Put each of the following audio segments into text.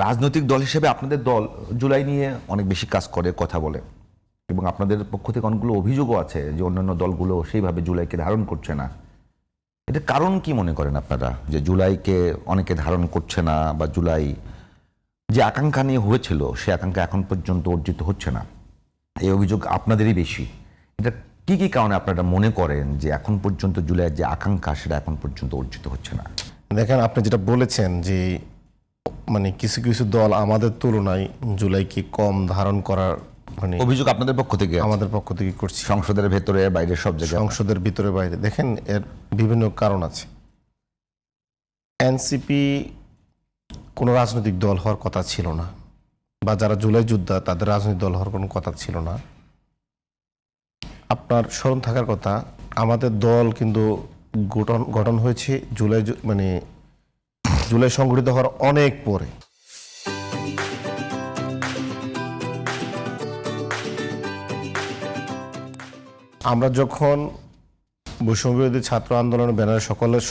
রাজনৈতিক দল হিসেবে আপনাদের দল জুলাই নিয়ে অনেক বেশি কাজ করে, কথা বলে, এবং আপনাদের পক্ষ থেকে অনেকগুলো অভিযোগও আছে যে অন্যান্য দলগুলো সেইভাবে জুলাইকে ধারণ করছে না। এটার কারণ কি মনে করেন আপনারা, যে জুলাইকে অনেকে ধারণ করছে না, বা জুলাই যে আকাঙ্ক্ষা নিয়ে হয়েছিল সে আকাঙ্ক্ষা এখন পর্যন্ত অর্জিত হচ্ছে না? এই অভিযোগ আপনাদেরই বেশি। এটা কি কি কারণে আপনারা মনে করেন যে এখন পর্যন্ত জুলাইয়ের যে আকাঙ্ক্ষা সেটা এখন পর্যন্ত অর্জিত হচ্ছে না? দেখেন, আপনি যেটা বলেছেন যে কিছু কিছু দল আমাদের তুলনায় জুলাইকে কম ধারণ করার অভিযোগ আপনাদের পক্ষ থেকে আমাদের পক্ষ থেকে করছি, সংসদের ভেতরে বাইরে সব জায়গায়। সংসদের ভিতরে বাইরে। দেখেন, এর বিভিন্ন কারণ আছে। এনসিপি কোনো রাজনৈতিক দল হওয়ার কথা ছিল না, বা যারা জুলাই যোদ্ধা তাদের রাজনৈতিক দল হওয়ার কোনো কথা ছিল না। আপনার স্মরণ থাকার কথা, আমাদের দল কিন্তু গঠন হয়েছে জুলাই সংগঠিত হওয়ার অনেক পরে। আমরা যখন বৈষম্য বিরোধী ছাত্র আন্দোলনের ব্যানারে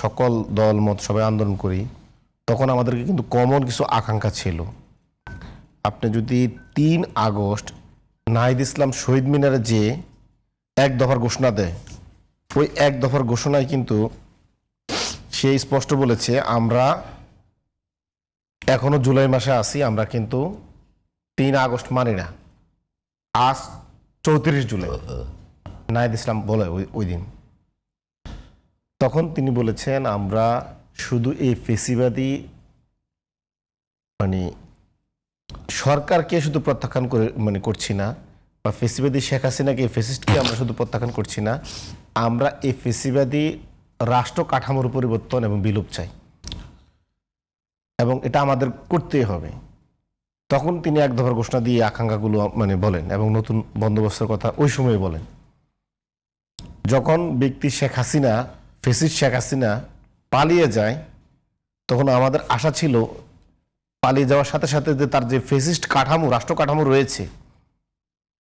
সকল দল মত সবাই আন্দোলন করি, তখন আমাদেরকে কিন্তু কমন কিছু আকাঙ্ক্ষা ছিল। আপনি যদি 3 আগস্ট নাহিদ ইসলাম শহীদ মিনারে যে এক দফার ঘোষণা দেয়, ওই এক দফার ঘোষণায় কিন্তু সে স্পষ্ট বলেছে, আমরা এখনো জুলাই মাসে আছি, আমরা কিন্তু 3 আগস্ট মানি না। আজ 34 জুলাই নাহিদ ইসলাম বলে ওই দিন। তখন তিনি বলেছেন, আমরা শুধু এই ফেসিবাদী সরকারকে শুধু প্রত্যাখ্যান করে করছি না, বা ফেসিবাদী শেখ হাসিনাকে, ফেসিস্টকে আমরা শুধু প্রত্যাখ্যান করছি না, আমরা এই ফেসিবাদী রাষ্ট্র কাঠামোর পরিবর্তন এবং বিলোপ চাই, এবং এটা আমাদের করতেই হবে। তখন তিনি এক দফার ঘোষণা দিয়ে আকাঙ্ক্ষাগুলো বলেন, এবং নতুন বন্দোবস্তের কথা ওই সময় বলেন। যখন ব্যক্তি শেখ হাসিনা, ফেসিস্ট শেখ হাসিনা পালিয়ে যায়, তখন আমাদের আশা ছিল পালিয়ে যাওয়ার সাথে সাথে যে তার যে ফেসিস্ট কাঠামো, রাষ্ট্র কাঠামো রয়েছে,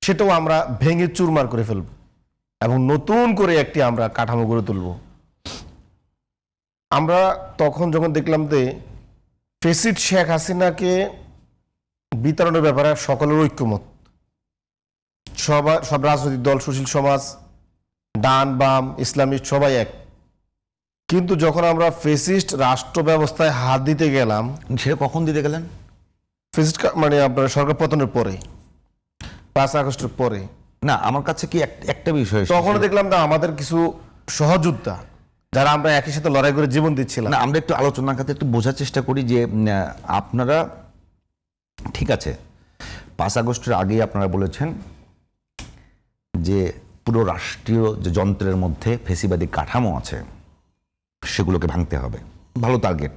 সেটাও আমরা ভেঙে চুরমার করে ফেলব, এবং নতুন করে একটি আমরা কাঠামো গড়ে তুলব। আমরা তখন যখন দেখলাম যে ফেসিস্ট শেখ হাসিনাকে বিতরণের ব্যাপারে সকলের ঐক্যমত, সব রাজনৈতিক দল, সুশীল সমাজ, ডান বাম ইসলামিস্ট সবাই এক। কিন্তু যখন আমরা ফেসিস্ট রাষ্ট্র ব্যবস্থায় হাত দিতে গেলাম, সেটা কখন দিতে গেলেন? ফেসিস্ট আপনার সরকার পতনের পরে, 5 আগস্টের পরে। না, আমার কাছে কি একটা বিষয়, তখন দেখলাম না আমাদের কিছু সহযোদ্ধা, যারা আমরা একই সাথে লড়াই করে জীবন দিচ্ছিলাম। না, আমরা একটু আলোচনার কাছে একটু বোঝার চেষ্টা করি যে আপনারা, ঠিক আছে, 5 আগস্টের আগেই আপনারা বলেছেন যে পুরো রাষ্ট্রীয় যে যন্ত্রের মধ্যে ফেসিবাদী কাঠামো আছে সেগুলোকে ভাঙতে হবে, ভালো টার্গেট।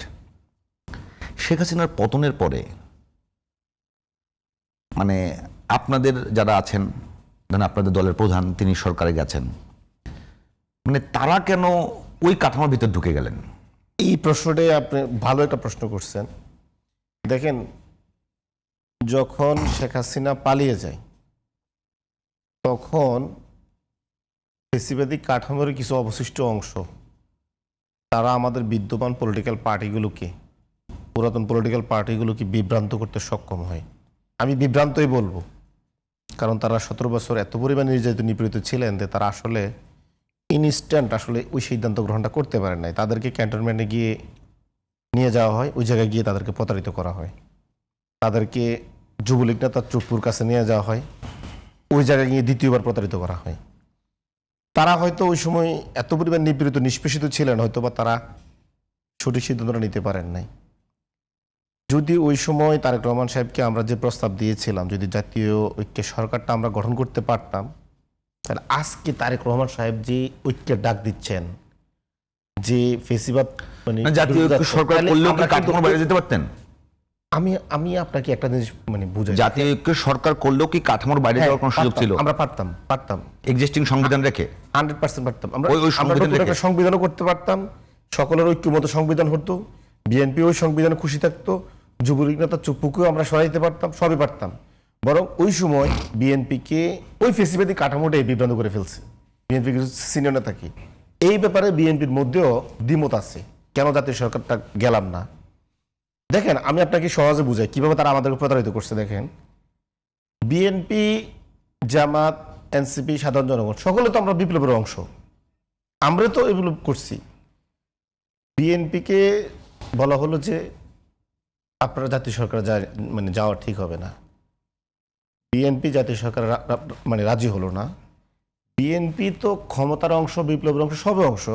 শেখ হাসিনার পতনের পরে আপনাদের যারা আছেন, আপনাদের দলের প্রধান, তিনি সরকারে গেছেন, তারা কেন ওই কাঠামোর ভিতর ঢুকে গেলেন? এই প্রশ্নটাই আপনি ভালো একটা প্রশ্ন করছেন। দেখেন, যখন শেখ হাসিনা পালিয়ে যায়, তখন ফেসিবাদী কাঠামোর কিছু অবশিষ্ট অংশ তারা আমাদের বিদ্যমান পলিটিক্যাল পার্টিগুলোকে, পুরাতন পলিটিক্যাল পার্টিগুলোকে বিভ্রান্ত করতে সক্ষম হয়। আমি বিভ্রান্তই বলবো, কারণ তারা 17 বছর এত পরিমাণে নির্যাতিত নিপীড়িত ছিলেন যে তারা আসলে ইনস্ট্যান্ট ওই সিদ্ধান্ত গ্রহণটা করতে পারেন নাই। তাদেরকে ক্যান্টনমেন্টে গিয়ে নিয়ে যাওয়া হয়, ওই জায়গায় গিয়ে তাদেরকে প্রতারিত করা হয়, তাদেরকে যুবলীগ নেতা চুপ্পুর কাছে নিয়ে যাওয়া হয়, ওই জায়গায় গিয়ে দ্বিতীয়বার প্রতারিত করা হয়। তারা হয়তো ওই সময় এত পরিমাণ নিপীড়িত নিষ্পেষিত ছিলেন, হয়তো বা তারা সঠিক সিদ্ধান্তটা নিতে পারেন নাই। যদি ওই সময় তারেক রহমান সাহেবকে আমরা যে প্রস্তাব দিয়েছিলাম, যদি জাতীয় ঐক্যের সরকারটা আমরা গঠন করতে পারতাম, তাহলে আজকে তারেক রহমান সাহেব যে ঐক্যের ডাক দিচ্ছেন, যে ফেসিবাদ জাতীয় ঐক্য সরকার করলেও কি কাঠামোর বাইরে যেতে পারতেন? আমি আপনাকে একটা জিনিস বুঝাই, জাতীয় ঐক্য সরকার করলেও কি কাঠামোর বাইরে যাওয়ার কোনো সুযোগ ছিল? আমরা পারতাম এক্সিস্টিং সংবিধান রেখে 100% পারতাম। আমরা একটা সংবিধানও করতে পারতাম, সকলের ঐক্যমত সংবিধান হতো, বিএনপি ওই সংবিধানে খুশি থাকতো, যুবলীগ নেতা চুপ্পুকেও আমরা সরাইতে পারতাম, সবই পারতাম। বরং ওই সময় বিএনপিকে ওই ফেসিবাদী কাঠামোটাই বিভ্রান্ত করে ফেলছে। বিএনপি কিছু সিনিয়র নেতা কি এই ব্যাপারে বিএনপির মধ্যেও দ্বিমত আছে, কেন জাতীয় সরকারটা গেলাম না। দেখেন আমি আপনাকে সহজে বুঝাই কিভাবে তারা আমাদেরকে প্রতারিত করছে। দেখেন, বিএনপি, জামাত, এনসিপি, সাধারণ জনগণ সকলে তো আমরা বিপ্লবের অংশ, আমরা তো বিপ্লব করছি। বিএনপিকে বলা হলো যে আপনারা জাতীয় সরকার মানে যাওয়া ঠিক হবে না। বিএনপি জাতীয় সরকার মানে রাজি হলো না। বিএনপি তো ক্ষমতার অংশ, বিপ্লবের অংশ, সব অংশ।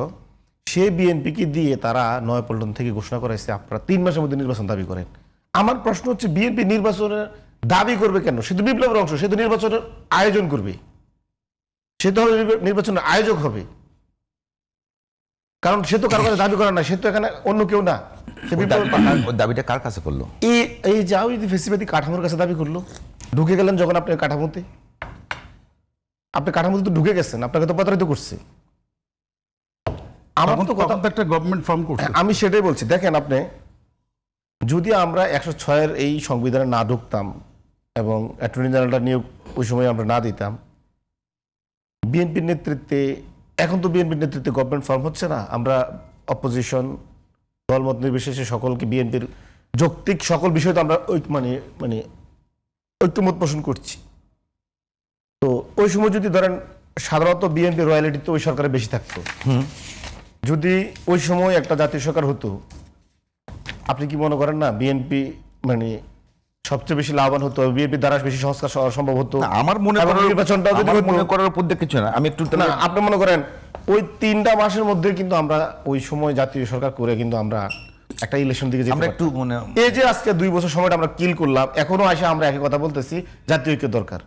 সে বিএনপিকে দিয়ে তারা নয়াপল্টন থেকে ঘোষণা করাইছে আপনারা 3 মাসের মধ্যে নির্বাচন দাবি করেন। আমার প্রশ্ন হচ্ছে, বিএনপি নির্বাচনের দাবি করবে কেন? সে তো বিপ্লবের অংশ, সে তো নির্বাচনের আয়োজন করবে, সে তো নির্বাচনের আয়োজক হবে। কারণ সে তো কারো কাছে দাবি করে না, সে তো এখানে অন্য কেউ না। সে ওই দাবিটা কার কাছে করলো? এই যাও যদি ফেসিবাদী কাঠামোর কাছে দাবি করলো। ঢুকে গেলেন যখন আপনি কাঠামোতে, আপনি কাঠামোতে তো ঢুকে গেছেন, আপনাকে তো প্রতারিত করছে। আমার তো কথা, একটা গভর্নমেন্ট ফর্ম করছে। আমি সেটাই বলছি। দেখেন, আপনি যদি আমরা 106-এর এই সংবিধানে না ঢুকতাম এবং অ্যাটর্নি জেনারেলটা নিয়োগ ওই সময় আমরা না দিতাম, বিএনপির নেতৃত্বে, এখন তো বিএনপির নেতৃত্বে গভর্নমেন্ট ফর্ম হচ্ছে না। আমরা অপোজিশন দলমত নির্বিশেষে সকলকে বিএনপির যৌক্তিক সকল বিষয় তো আমরা মানে ঐক্যমত পোষণ করছি। তো ওই সময় যদি ধরেন সাধারণত বিএনপি রয়্যালিটি তো ওই সরকারে বেশি থাকতো। যদি ওই সময় একটা জাতীয় সরকার হতো, আপনি কি মনে করেন না বিএনপি মানে সবচেয়ে বেশি লাভবান হতো, বিএনপি দ্বারা বেশি সংস্কার সম্ভব হতো? না, আমার মনে এবং করার নির্বাচনটাও যদি হতো, মনে করার উপর দিয়ে কিছু না। আমি একটু না, আপনি মনে করেন ওই 3টা মাসের মধ্যে কিন্তু আমরা ওই সময় জাতীয় সরকার করে কিন্তু আমরা একটা ইলেকশন দিকে যেতে আমরা পারতাম। একটু এই যে আজকে 2 বছর সময়টা আমরা কিল করলাম, এখনো আসে আমরা একই কথা বলতেছি, জাতীয় ঐক্য দরকার।